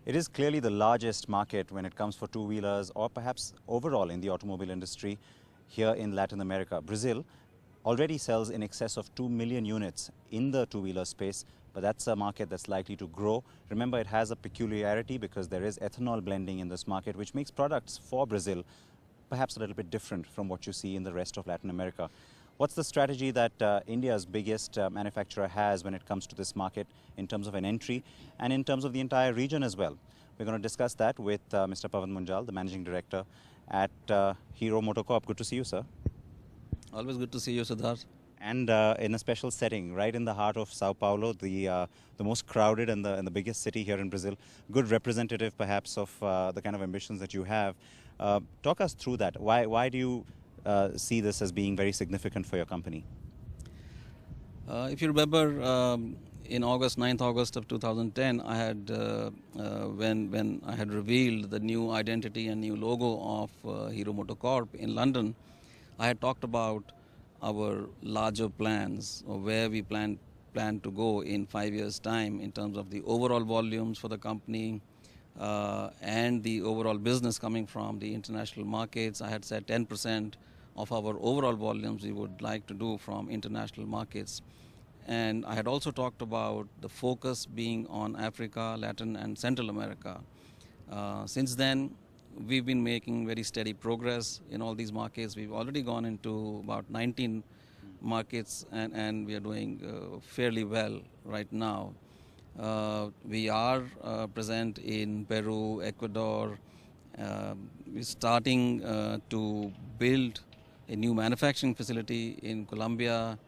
It is clearly the largest market when it comes for two-wheelers or perhaps overall in the automobile industry here in Latin America. Brazil already sells in excess of 2 million units in the two-wheeler space, but that's a market that's likely to grow. Remember, it has a peculiarity because there is ethanol blending in this market, which makes products for Brazil perhaps a little bit different from what you see in the rest of Latin America. What's the strategy that India's biggest manufacturer has when it comes to this market in terms of an entry and in terms of the entire region as well? We're going to discuss that with Mr. Pawan Munjal, the Managing Director at Hero MotoCorp. Good to see you, sir. Always good to see you, Siddharth. And in a special setting, right in the heart of Sao Paulo, the most crowded and the biggest city here in Brazil. Good representative, perhaps, of the kind of ambitions that you have. Talk us through that. Why do you see this as being very significant for your company? If you remember, in August, 9th August of 2010, I had when I had revealed the new identity and new logo of Hero MotoCorp in London, I had talked about our larger plans, or where we plan to go in 5 years' time in terms of the overall volumes for the company and the overall business coming from the international markets. I had said 10% of our overall volumes we would like to do from international markets. And I had also talked about the focus being on Africa, Latin and Central America. Since then, we've been making very steady progress in all these markets. We've already gone into about 19 markets and we are doing fairly well right now. We are present in Peru, Ecuador. We're starting to build a new manufacturing facility in Colombia.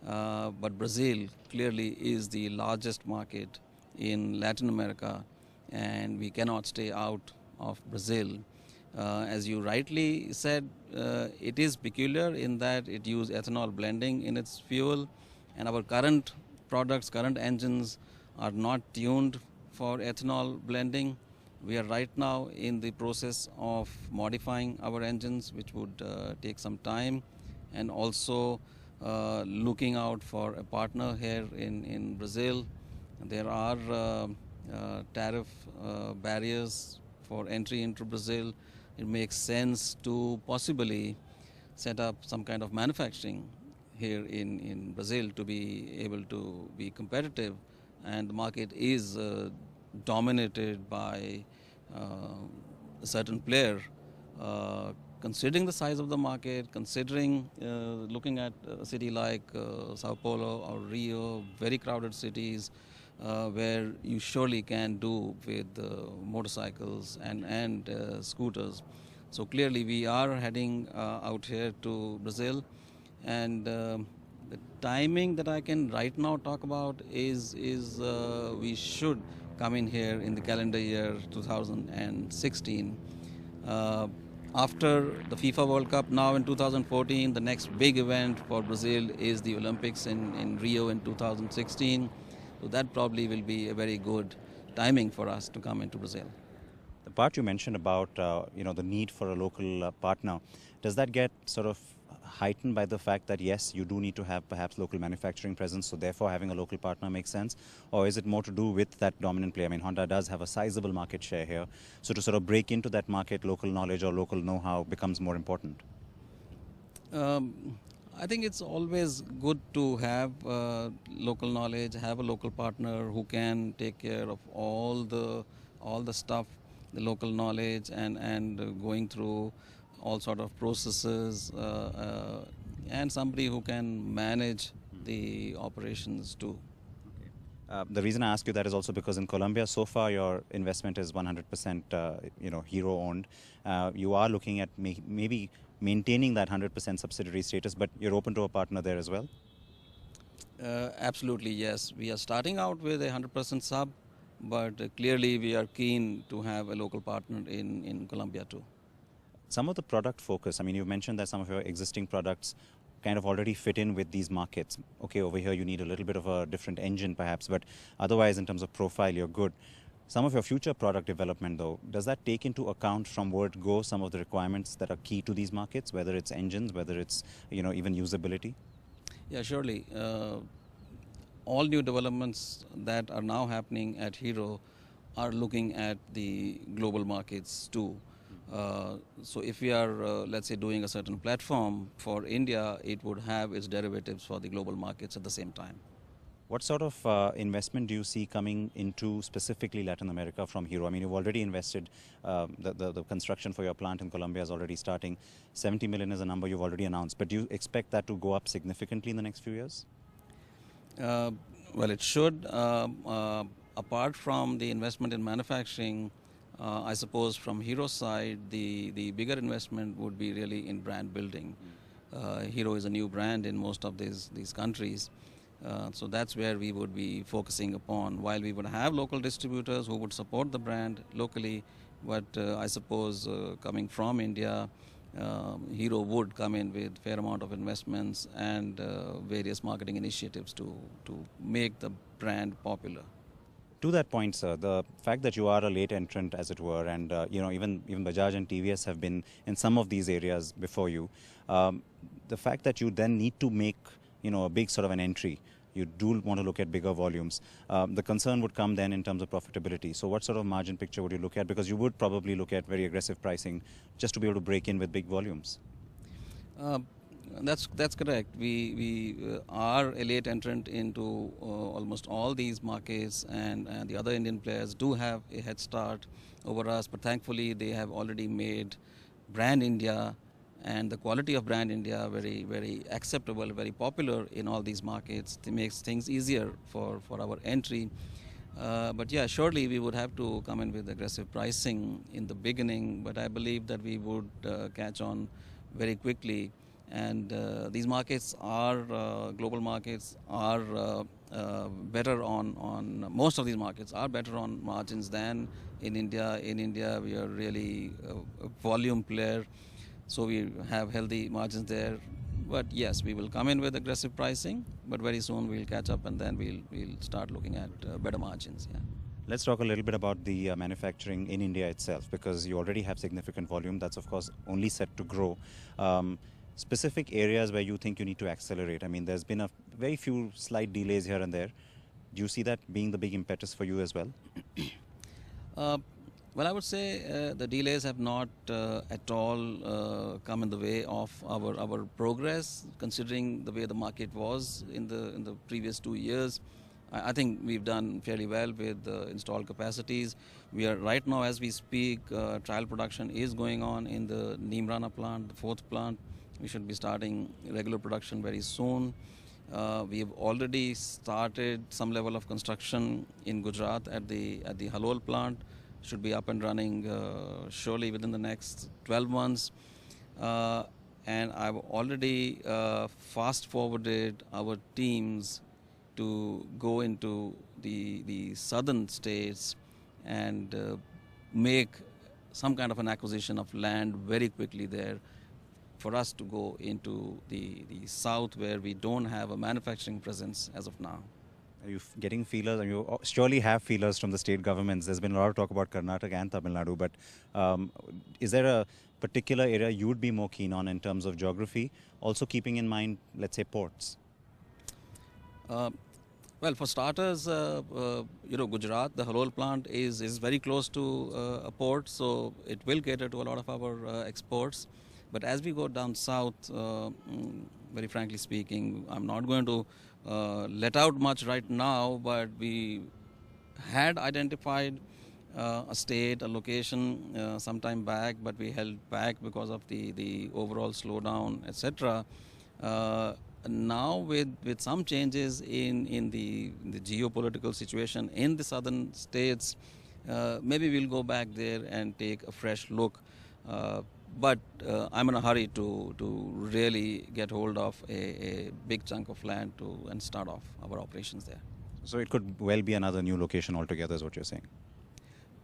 But Brazil clearly is the largest market in Latin America, and we cannot stay out of Brazil. As you rightly said, it is peculiar in that it uses ethanol blending in its fuel, and our current products, current engines are not tuned for ethanol blending. We are right now in the process of modifying our engines, which would take some time, and also looking out for a partner here in Brazil. There are tariff barriers for entry into Brazil. It makes sense to possibly set up some kind of manufacturing here in Brazil to be able to be competitive, and the market is dominated by a certain player. Considering the size of the market, considering looking at a city like Sao Paulo or Rio, very crowded cities where you surely can do with motorcycles and scooters. So clearly we are heading out here to Brazil, and the timing that I can right now talk about is we should come in here in the calendar year 2016. After the FIFA World Cup now in 2014, the next big event for Brazil is the Olympics in Rio in 2016. So that probably will be a very good timing for us to come into Brazil. The part you mentioned about the need for a local partner, does that get sort of heightened by the fact that yes, you do need to have perhaps local manufacturing presence, so therefore having a local partner makes sense? Or is it more to do with that dominant player? I mean, Honda does have a sizable market share here, so to sort of break into that market, local knowledge or local know-how becomes more important. I think it's always good to have local knowledge, have a local partner who can take care of all the stuff, the local knowledge and going through all sort of processes, and somebody who can manage the operations too. The reason I ask you that is also because in Colombia, so far your investment is 100% Hero owned. You are looking at maybe maintaining that 100% subsidiary status, but you're open to a partner there as well? Absolutely, yes. We are starting out with a 100% sub, but clearly we are keen to have a local partner in Colombia too. Some of the product focus, I mean, you mentioned that some of your existing products kind of already fit in with these markets. Okay, over here you need a little bit of a different engine perhaps, but otherwise in terms of profile you're good. Some of your future product development though, does that take into account from word go some of the requirements that are key to these markets, whether it's engines, whether it's even usability? Yeah, surely. All new developments that are now happening at Hero are looking at the global markets too. So if we are, let's say, doing a certain platform for India, it would have its derivatives for the global markets at the same time. What sort of investment do you see coming into specifically Latin America from Hero? I mean, you've already invested, the construction for your plant in Colombia is already starting. 70 million is a number you've already announced, but do you expect that to go up significantly in the next few years? Well, it should. Apart from the investment in manufacturing, I suppose from Hero's side, the bigger investment would be really in brand building. Hero is a new brand in most of these countries. So that's where we would be focusing upon. While we would have local distributors who would support the brand locally, but I suppose coming from India, Hero would come in with fair amount of investments and various marketing initiatives to make the brand popular. To that point, sir, the fact that you are a late entrant, as it were, and even Bajaj and TVS have been in some of these areas before you, the fact that you then need to make a big sort of an entry, you do want to look at bigger volumes. The concern would come then in terms of profitability. So what sort of margin picture would you look at? Because you would probably look at very aggressive pricing just to be able to break in with big volumes. That's correct. We are a late entrant into almost all these markets, and the other Indian players do have a head start over us. But thankfully, they have already made brand India and the quality of brand India very, very acceptable, very popular in all these markets. It makes things easier for our entry. But yeah, surely we would have to come in with aggressive pricing in the beginning, but I believe that we would catch on very quickly. And these markets are, global markets are better on most of these markets are better on margins than in India. In India, we are really a volume player, so we have healthy margins there. But yes, we will come in with aggressive pricing, but very soon we'll catch up and then we'll start looking at better margins. Yeah. Let's talk a little bit about the manufacturing in India itself, because you already have significant volume that's of course only set to grow. Specific areas where you think you need to accelerate? I mean, there's been a very few slight delays here and there. Do you see that being the big impetus for you as well? Well, I would say the delays have not at all come in the way of our progress, considering the way the market was in the previous 2 years. I think we've done fairly well with the installed capacities. We are right now, as we speak, trial production is going on in the Neemrana plant, the 4th plant. We should be starting regular production very soon. We have already started some level of construction in Gujarat at the Halol plant. Should be up and running surely within the next 12 months. And I've already fast forwarded our teams to go into the southern states and make some kind of an acquisition of land very quickly there, for us to go into the south where we don't have a manufacturing presence as of now. Are you getting feelers? And you surely have feelers from the state governments. There's been a lot of talk about Karnataka and Tamil Nadu, but is there a particular area you would be more keen on in terms of geography, also keeping in mind, let's say, ports? Well, for starters, Gujarat, the Halol plant is very close to a port, so it will cater to a lot of our exports. But as we go down south, very frankly speaking, I'm not going to let out much right now, but we had identified a state, a location some time back, but we held back because of the overall slowdown, etc. Now with some changes in the geopolitical situation in the southern states, maybe we'll go back there and take a fresh look. But I'm in a hurry to really get hold of a big chunk of land and start off our operations there. So it could well be another new location altogether, is what you're saying?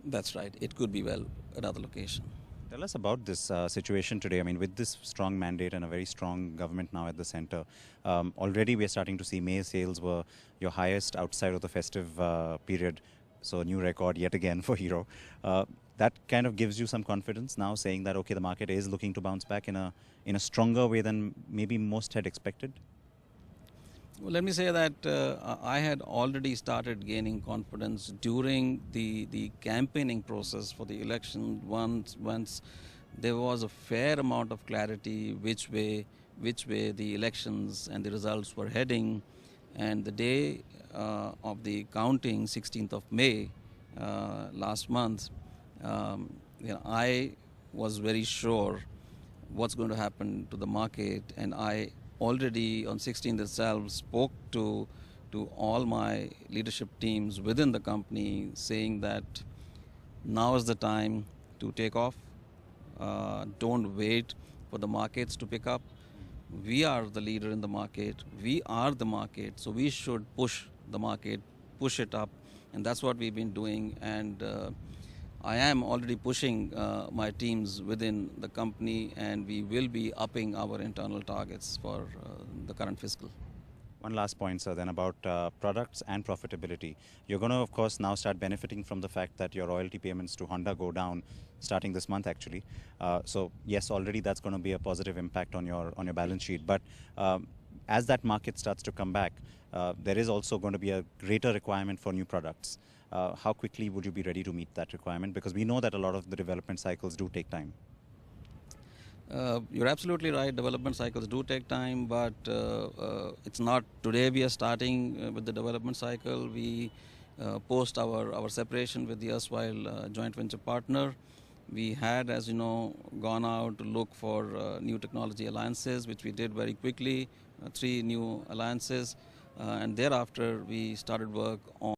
That's right. It could be well another location. Tell us about this situation today. I mean, with this strong mandate and a very strong government now at the center, already we're starting to see May sales were your highest outside of the festive period. So a new record yet again for Hero. That kind of gives you some confidence now, saying that, okay, the market is looking to bounce back in a stronger way than maybe most had expected? Well, let me say that I had already started gaining confidence during the campaigning process for the election. Once there was a fair amount of clarity which way the elections and the results were heading, and the day of the counting, 16th of May last month, I was very sure what's going to happen to the market, and I already on 16th itself spoke to all my leadership teams within the company, saying that now is the time to take off. Don't wait for the markets to pick up. We are the leader in the market. We are the market, so we should push the market, push it up, and that's what we've been doing. And I am already pushing my teams within the company, and we will be upping our internal targets for the current fiscal. One last point, sir, then about products and profitability. You're going to, of course, now start benefiting from the fact that your royalty payments to Honda go down starting this month, actually. So, yes, already that's going to be a positive impact on your balance sheet. But as that market starts to come back, there is also going to be a greater requirement for new products. How quickly would you be ready to meet that requirement? Because we know that a lot of the development cycles do take time. You're absolutely right. Development cycles do take time, but it's not today we are starting with the development cycle. We post our separation with the erstwhile joint venture partner. We had, as you know, gone out to look for new technology alliances, which we did very quickly, 3 new alliances, and thereafter we started work on